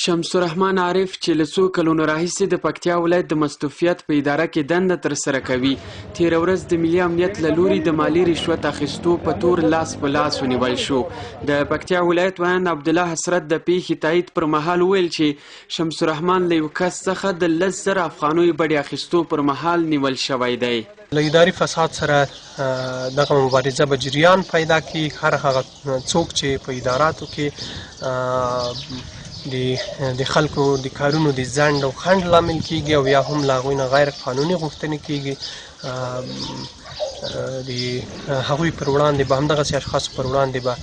شمس الرحمن عارف چې له څو کلونو راهیسې د پکتیا ولایت د مستوفیت په اداره کې دنده ترسره کوي، تېره ورځ د ملي امنیت له لوري د مالي رشوت اخیستو په تور لاس په لاس ونیول شو. د پکتیا ولایت ویاند عبدالله حسرت د پیښې تایید پر مهال وویل چې شمس الرحمن له یو کس څخه د 10,000 افغانیو بډې اخیستو پر مهال نیول شوی دی. له اداري فساد سره دغه مبارزه به جریان پیدا کړي. هر هغه څوک چې په اداراتو کې د خلکو د کارونو د ځنډ او خنډ لامل کیږي او یا هم له هغوی نه غیر قانوني غوښتنې کیږي، د هغوی پر وړاندې به همدغسې اشخاصو پر وړاندې به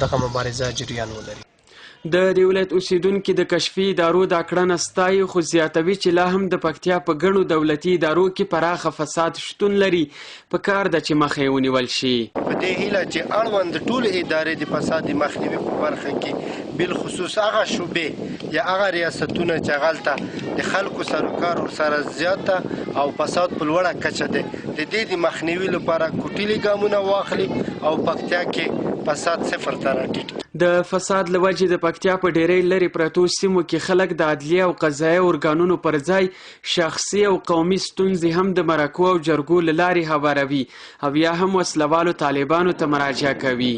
دغه مبارزه جریان ولري. د دې ولایت اوسیدونکي د کشفي ادارو دا کړنه ستایي، خو زیاتوي چې لا هم د پکتیا په ګڼو دولتي ادارو کې پراخه فساد شتون لري. په کار ده چې مخه یې ونیول شي. په دې هیله چې اړوند ټولې ادارې د فساد د مخنیوي په برخه کې بالخصوص هغه شعبې یا هغه ریاستونه چې هغلته د خلکو سروکار ورسره زیاته او فساد په لوړه کچه دی، د دې د مخنیوي لپاره کوټلي ګامونه واخلي او پکتیا کې فساد صفر ته راټیټ. د فساد له وجې د پکتیا په ډیری لرې پرتو سیمو کې خلک د عدلیه او قضایه ارګانونو پر ځای شخصي او قومي ستونزې هم د مرکو او جرګو له لارې هواروي او یا هم وسلوالو طالبانو ته مراجعه کوي.